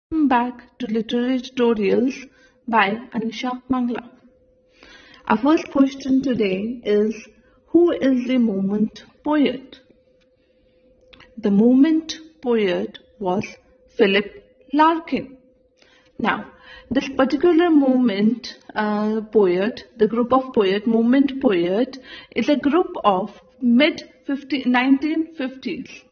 Welcome back to Literary Tutorials by Anisha Mangla. Our first question today is, who is the moment poet? The moment poet was Philip Larkin. Now, this particular moment poet, the group of moment poet, is a group of mid-1950s.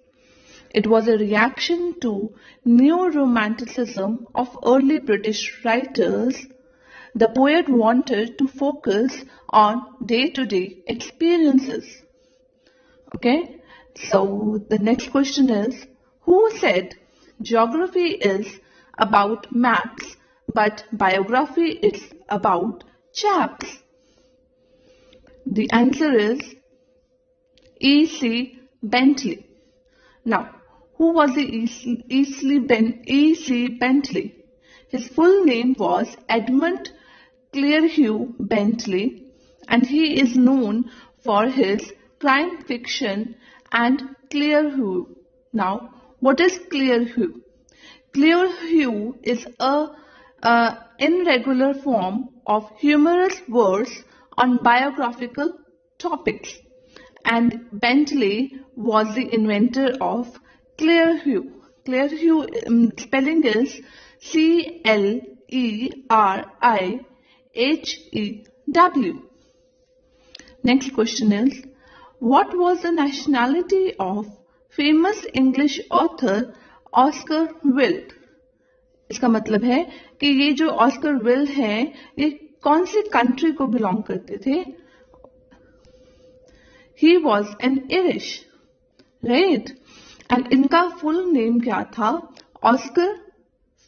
It was a reaction to neo-romanticism of early British writers. The poet wanted to focus on day-to-day experiences. Okay, so the next question is, who said geography is about maps but biography is about chaps? The answer is E.C. Bentley. Now, who was the E.C. Bentley? His full name was Edmund Clearhue Bentley, and he is known for his crime fiction and Clearhue. Now, what is Clearhue? Clearhue is a irregular form of humorous verse on biographical topics, and Bentley was the inventor of Clearhue. Clearhue spelling is Clerihew. Next question is, what was the nationality of famous English author Oscar Wilde? इसका मतलब है कि ये जो Oscar wild है ये कौन सी country को बिलोंग करते थे? He was an Irish, right? And इनका फुल नेम क्या था? Oscar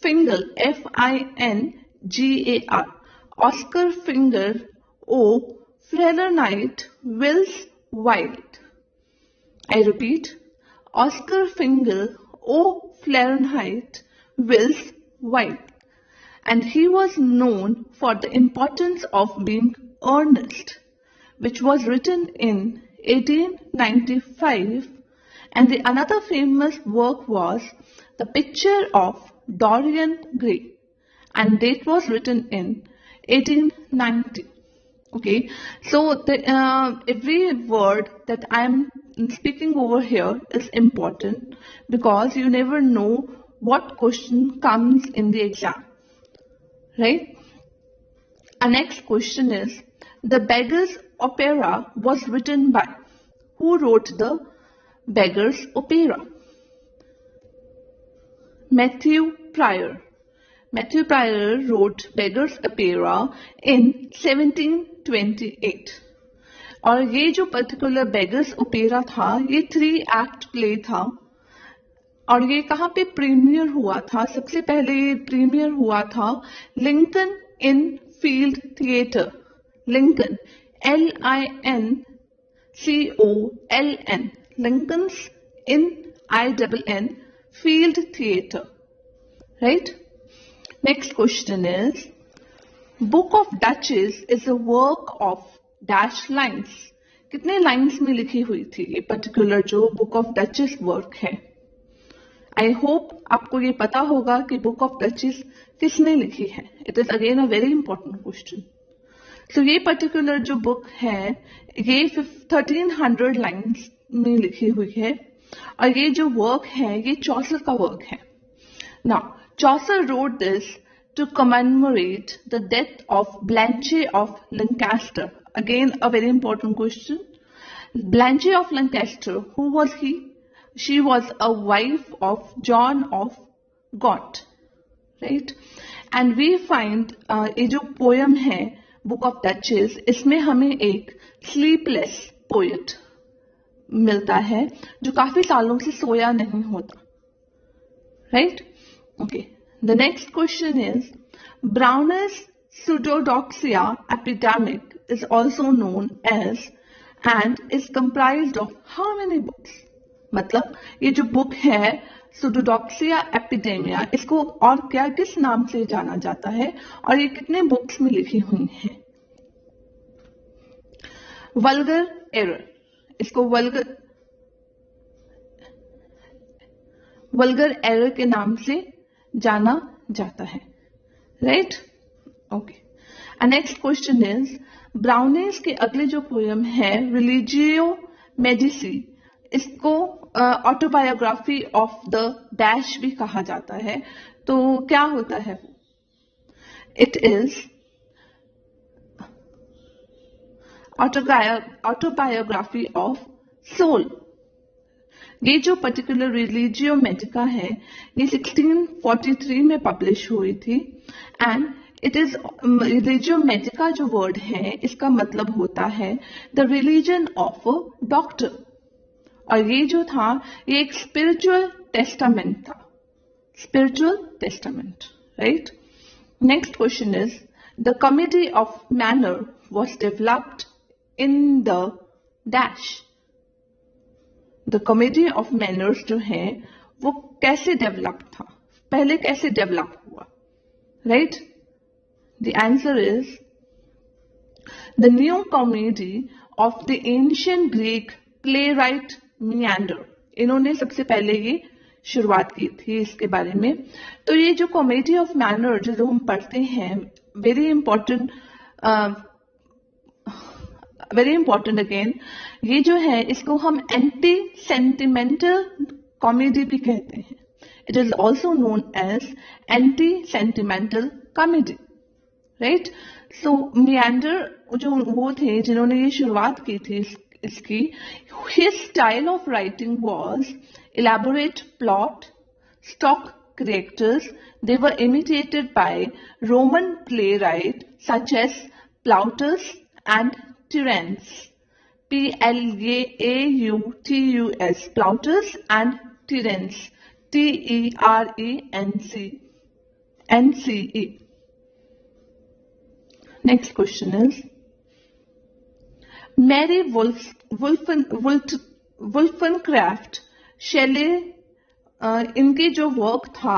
Fingal, Fingar. Oscar Fingal O Fahrenheit Wills Wilde. I repeat, Oscar Finger O. Fahrenheit Wills Wilde. And he was known for the importance of being earnest, which was written in 1895, and the another famous work was The Picture of Dorian Gray, and that was written in 1890. Okay, so every word that I am speaking over here is important because you never know what question comes in the exam, right? Our next question is, The Beggar's Opera was written by? Who wrote The Beggar's Opera? Matthew Prior. Matthew Prior wrote Beggar's Opera in 1728. और ये जो particular beggars opera था ये 3 act play था और ये कहाँ पे प्रीमियर हुआ था? सबसे पहले ये प्रीमियर हुआ था Lincoln's Inn Fields theatre. Lincoln LINCOLN, Lincoln's INN Field Theatre, right? Next question is, Book of Duchess is a work of dash lines. कितने लाइन्स में लिखी हुई थी ये पर्टिकुलर जो बुक ऑफ डचेस वर्क है? आई होप आपको ये पता होगा कि बुक ऑफ डचेस किसने लिखी है. It is again a very important question. So ये पर्टिकुलर जो बुक है ये 1300 लाइन्स में लिखी हुई है और ये जो वर्क है ये चौसर का वर्क है. Now Chaucer wrote this to commemorate the death of Blanche of Lancaster. Again, a very important question. Blanche of Lancaster, who was he? She was a wife of John of Gaunt, right? And we find ये जो poem है Book of Duchess, इसमें हमें एक sleepless poet मिलता है जो काफी सालों से सोया नहीं होता, right? Okay, the next question is, Browner's pseudodoxia epidemic is also known as and is comprised of how many books? मतलब ये जो बुक है pseudodoxia epidemia इसको और क्या किस नाम से जाना जाता है और ये कितने बुक्स में लिखी हुई है? Vulgar error, इसको वल्गर एरर के नाम से जाना जाता है, right? Okay, and next question is Browning's के अगले जो पोयम है रिलीजियो मेडिसी, इसको ऑटोबायोग्राफी ऑफ द डैश भी कहा जाता है, तो क्या होता है वो? It is autobiography of soul. ये जो पर्टिकुलर रिलीजियो मेडिका है ये 1643 में पब्लिश हुई थी, and it is religio Medica जो वर्ड है इसका मतलब होता है the religion of a doctor, और ये जो था ये एक स्पिरिचुअल टेस्टामेंट था, spiritual testament, right? Next question is the comedy of manner was developed in the dash. The comedy of manners जो है वो कैसे डेवलप था, पहले कैसे डेवलप हुआ, right? The answer is the new comedy of the ancient Greek play right मियांडर। इन्होंने सबसे पहले ये शुरुआत की थी इसके बारे में। तो ये जो कॉमेडी ऑफ मैनर जो हम पढ़ते हैं, वेरी इंपॉर्टेंट अगेन, ये जो है इसको हम एंटी सेंटिमेंटल कॉमेडी भी कहते हैं। It is also known as anti sentimental comedy, right? So Menander जो वो थे जिन्होंने ये शुरुआत की थी इसकी, his style of writing was elaborate plot, stock characters. They were imitated by Roman playwrights such as Plautus and Terence. Plautus, Plautus and Terence, Terence. Next question is Mary Wollstonecraft, शेले, इनके जो वर्क था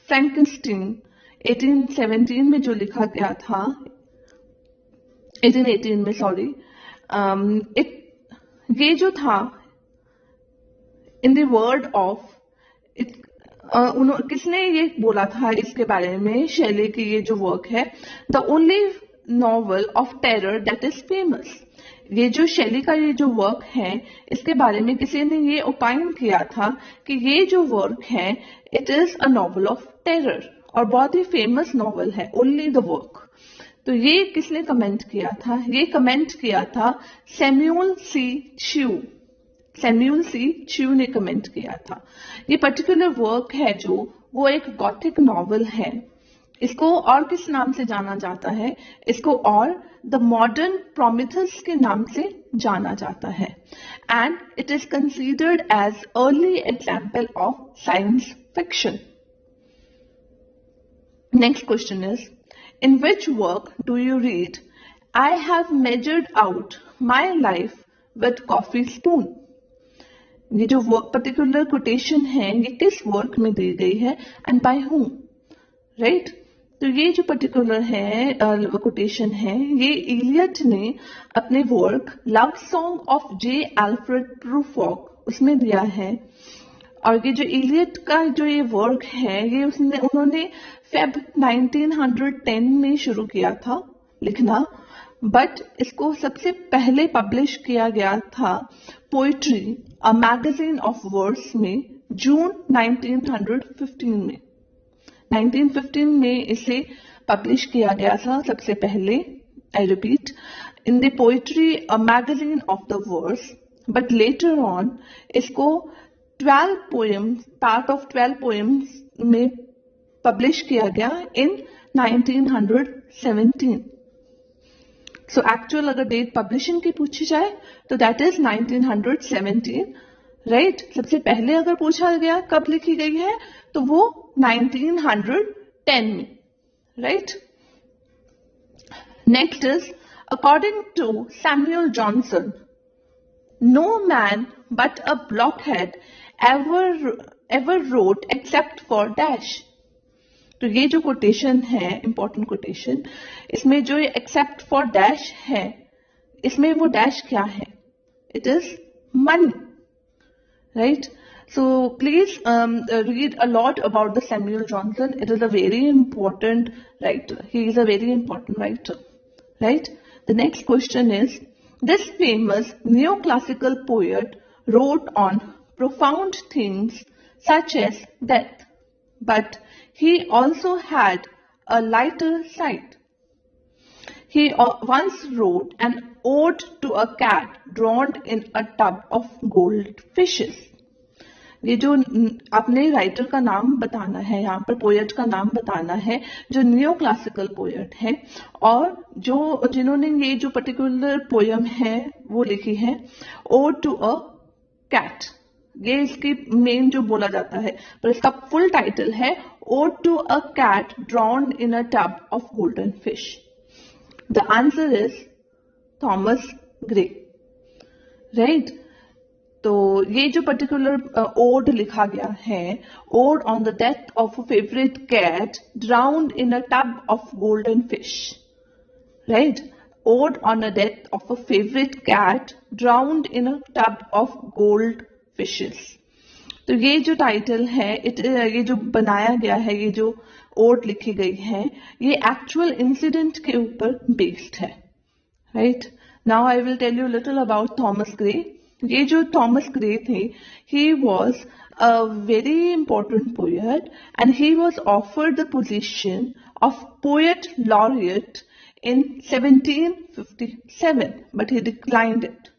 फ्रैंकेनस्टीन 1817 में जो लिखा गया था, 1818 में sorry, ये जो था इन द वर्ड ऑफ किसने ये बोला था इसके बारे में, शेले की ये जो वर्क है, the only novel of terror that is famous. ये जो शैली का ये जो वर्क है इसके बारे में किसी ने ये ओपाइन किया था कि ये जो वर्क है it is a novel of terror और बहुत ही फेमस नॉवल है, ओनली द वर्क। तो ये किसने कमेंट किया था? ये कमेंट किया था सैमुअल सी च्यू ने कमेंट किया था। ये पर्टिकुलर वर्क है जो वो एक गॉथिक नॉवल है। इसको और किस नाम से जाना जाता है? इसको और द मॉडर्न प्रोमिथस के नाम से जाना जाता है, and it is considered as early example of science fiction. Next question is in which work do you read I have measured out my life with coffee spoon. ये जो वर्क पर्टिकुलर कोटेशन है ये किस work में दी गई है and bye whom, right? तो ये जो पर्टिकुलर है कोटेशन है ये इलियट ने अपने work love song of J Alfred Prufrock उसमें दिया है। और ये जो इलियट का जो ये वर्क है ये उन्होंने फेब 1910 में शुरू किया था लिखना, बट इसको सबसे पहले पब्लिश किया गया था poetry a magazine of words में जून 1915 में। 1915 में इसे पब्लिश किया गया था सबसे पहले, I repeat, in the poetry a magazine of the words, but later on इसको 12 पोएम्स, पार्ट ऑफ 12 पोएम्स में पब्लिश किया गया इन 1917। सो एक्चुअल अगर डेट पब्लिशिंग की पूछी जाए तो दैट इज 1917, राइट? सबसे पहले अगर पूछा गया कब लिखी गई है तो वो 1910 में, right? Next is according to Samuel Johnson, no man but a blockhead ever wrote except for dash. तो ये जो कोटेशन है इंपॉर्टेंट कोटेशन, इसमें जो एक्सेप्ट फॉर डैश है इसमें वो डैश क्या है? It is money, right? So please read a lot about the Samuel Johnson. It is a very important writer. He is a very important writer, right? The next question is, this famous neoclassical poet wrote on profound themes such as death, but he also had a lighter side. He once wrote an ode to a cat drowned in a tub of gold fishes. ये जो अपने writer का नाम बताना है, यहाँ पर poet का नाम बताना है जो नियो क्लासिकल पोएट है, और जो जिन्होंने ये जो पर्टिकुलर पोयम है वो लिखी है ओड टू अ कैट. ये इसकी मेन जो बोला जाता है, पर इसका फुल टाइटल है ode to a cat drowned in a tub of golden fish. The answer is Thomas Gray, right? तो ये जो पर्टिकुलर ओड लिखा गया है, ode on the death of a favourite cat drowned in a tub of golden fish, right? Ode on the death of a favourite cat drowned in a tub of gold fishes. तो ये जो title है, ये जो बनाया गया है, ये जो ओड लिखी गई है, ये एक्चुअल इंसिडेंट के ऊपर बेस्ड है, right? Now I will tell you little about Thomas Gray. ये जो थॉमस ग्रे थे, he was a very important poet and he was offered the position of poet laureate in 1757, but he declined it.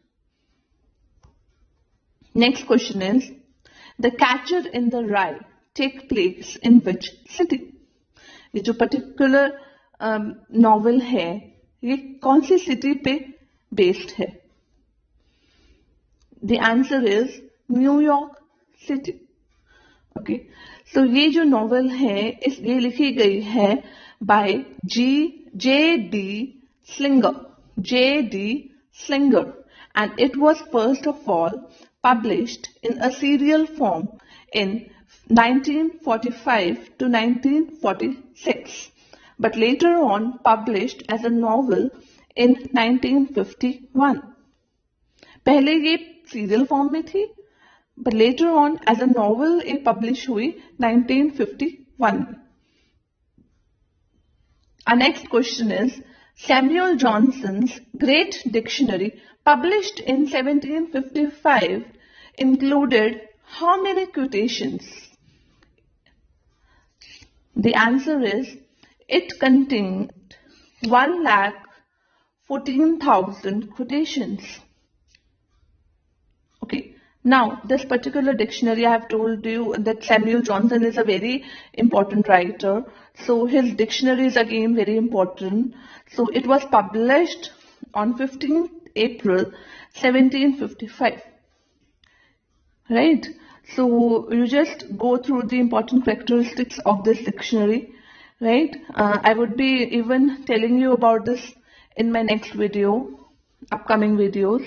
Next question is, The Catcher in the Rye take place in which city? ये जो particular novel है, ये कौन सी city पे based है? The answer is New York city. Okay, so ये जो नॉवेल है, ये लिखी गई है by J.D. Slinger, and it was first of all published in a serial form in 1945 to 1946, but later on published as a novel in 1951. पहले ये serial form में थी, but later on as a novel ये publish हुई 1951. Our next question is, Samuel Johnson's Great Dictionary, published in 1755, included how many quotations? The answer is, it contained 1,14,000 quotations. Okay. Now, this particular dictionary, I have told you that Samuel Johnson is a very important writer. So his dictionary is again very important. So it was published on 15th April 1755. Right? So you just go through the important characteristics of this dictionary. Right? I would be even telling you about this in my next video, upcoming videos.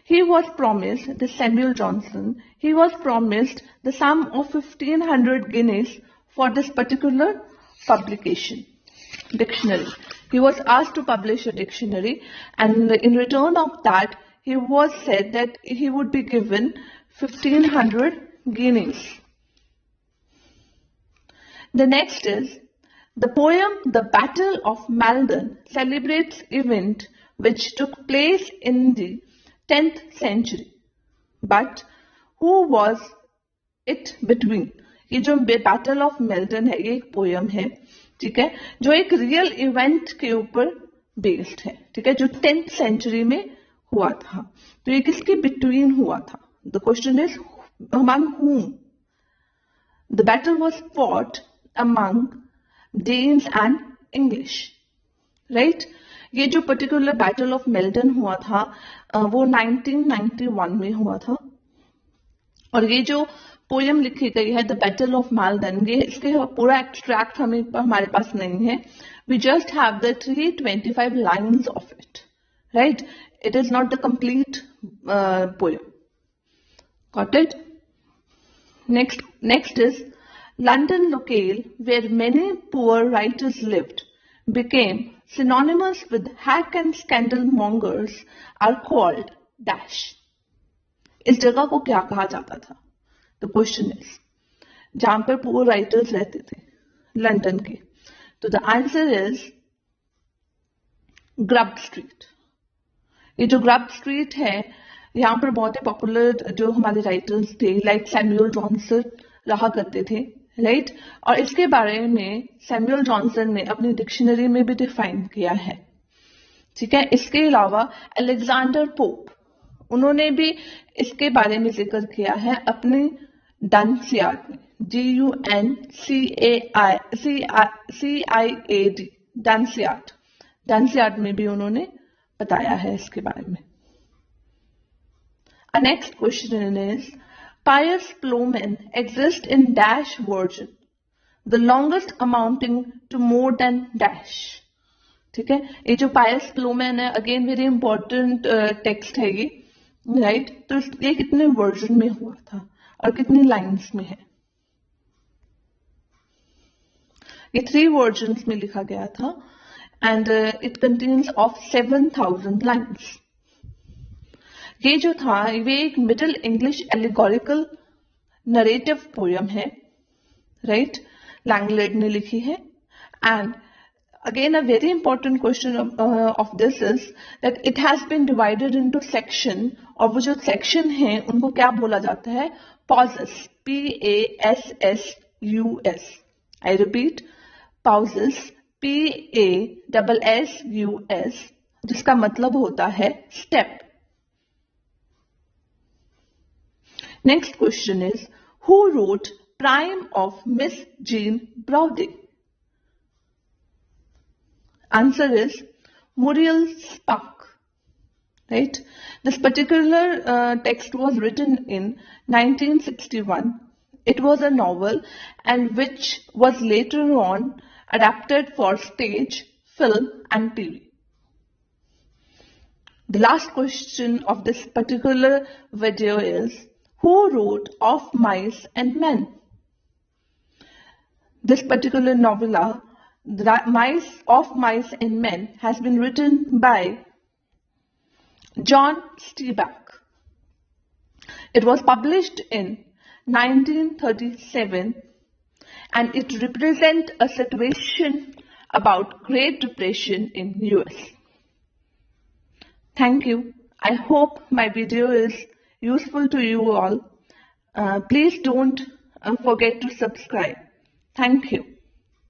He was promised, the Samuel Johnson, he was promised the sum of 1,500 guineas for this particular publication, dictionary. He was asked to publish a dictionary, and in return of that, he was said that he would be given 1,500 guineas. The next is, the poem The Battle of Maldon celebrates event which took place in the 10th century, but who was it between? ये जो battle of मेल्टन है, ये एक poem है, ठीक है, जो एक रियल इवेंट के ऊपर बेस्ड है, ठीक है, जो 10th सेंचुरी में हुआ था. तो ये किसके बिटवीन हुआ था? The question is among whom? The battle was fought among Danes and English, right? ये जो पर्टिकुलर बैटल ऑफ मेल्टन हुआ था वो 1991 में हुआ था, और ये जो पोयम लिखी गई है द बैटल ऑफ मेल्टन, ये इसके पूरा एक्सट्रैक्ट हमारे पास नहीं है. We just have the 325 lines of it, right? It is not the complete poem. Got it? Next is London locale, where many poor writers lived, became synonymous with hack and scandal mongers are called dash. इस जगह को क्या कहा जाता था? The question is, जहां पर poor writers रहते थे लंदन के, तो the answer is grub street. ये जो ग्रब स्ट्रीट है, यहाँ पर बहुत ही पॉपुलर जो हमारे राइटर्स थे लाइक सैमुअल जॉनसन रहा करते थे, राइट। और इसके बारे में सैमुअल जॉनसन ने अपनी डिक्शनरी में भी डिफाइन किया है, ठीक है। इसके अलावा अलेक्जेंडर पोप, उन्होंने भी इसके बारे में जिक्र किया है अपने डनसियाड में, DUNCIAD, डनसियाड में भी उन्होंने बताया है इसके बारे में। Our next question is, pious plowmen exist in dash version, the longest amounting to more than dash। ठीक है, ये जो pious plowmen है, अगेन वेरी इंपॉर्टेंट टेक्स्ट है ये, राइट। तो ये कितने वर्जन में हुआ था और कितनी लाइंस में है? ये 3 वर्जन्स में लिखा गया था and it contains of 7,000 lines. ये जो था ये एक middle English allegorical narrative poem है, राइट, लैंगलेड ने लिखी है। And again a very important question of this is that it has been divided into section, और वो जो सेक्शन है उनको क्या बोला जाता है? Passus, PASSUS। I repeat, passus, PASSUS, जिसका मतलब होता है step. Next question is, who wrote Prime of Miss Jean Brodie? Answer is Muriel Spark, right? This particular text was written in 1961. It was a novel and which was later on adapted for stage, film and TV. The last question of this particular video is, who wrote Of Mice and Men? This particular novella, Of Mice and Men, has been written by John Steinbeck. It was published in 1937 and it represents a situation about Great Depression in US. Thank you. I hope my video is useful to you all. Please don't forget to subscribe. Thank you.